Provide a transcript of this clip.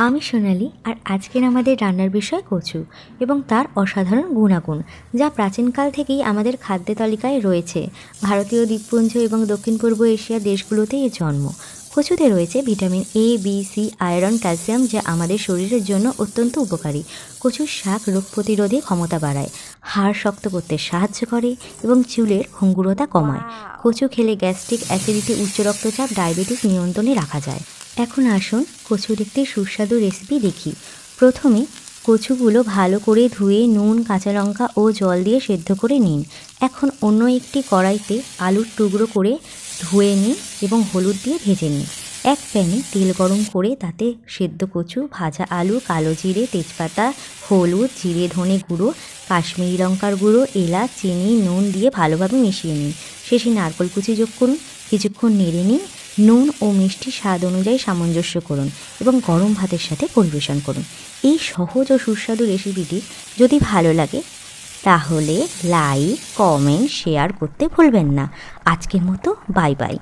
আমি সোনালি আর আজকের আমাদের রান্নার বিষয় কচু এবং তার অসাধারণ গুণাগুণ যা প্রাচীনকাল থেকেই আমাদের খাদ্য তালিকায় রয়েছে। ভারতীয় দ্বীপপুঞ্জ এবং দক্ষিণ পূর্ব এশিয়ার দেশগুলোতেই এর জন্ম। কচুতে রয়েছে vitamin A, B, C, iron, calcium যা আমাদের শরীরের জন্য অত্যন্ত উপকারী। কচুর শাক রোগ প্রতিরোধী ক্ষমতা বাড়ায়, হাড় শক্ত করতে সাহায্য করে এবং চুলের ভঙ্গুরতা কমায়। কচু খেলে গ্যাস্ট্রিক অ্যাসিডিটি, উচ্চ রক্তচাপ, ডায়াবেটিস নিয়ন্ত্রণে রাখা যায়। এখন আসুন কচুর একটি সুস্বাদু রেসিপি দেখি। প্রথমে কচুগুলো ভালো করে ধুয়ে নুন, কাঁচা লঙ্কা ও জল দিয়ে সেদ্ধ করে নিন। এখন অন্য একটি কড়াইতে আলুর টুকরো করে ধুয়ে নিন এবং হলুদ দিয়ে ভেজে নিন। এক প্যানে তেল গরম করে তাতে সেদ্ধ কচু, ভাজা আলু, কালো জিরে, তেজপাতা, হলুদ, জিরে, ধনে গুঁড়ো, কাশ্মীরি লঙ্কার গুঁড়ো, এলাচ, চিনি, নুন দিয়ে ভালোভাবে মিশিয়ে নিন। শেষে নারকেল কুচি যোগ করুন। কিছুক্ষণ নেড়ে নিন। নুন ও মিষ্টি স্বাদ অনুযায়ী সামঞ্জস্য করুন এবং গরম ভাতের সাথে পরিবেশন করুন। এই সহজ ও সুস্বাদু রেসিপিটি যদি ভালো লাগে তাহলে লাইক, কমেন্ট, শেয়ার করতে ভুলবেন না। আজকের মতো বাই বাই।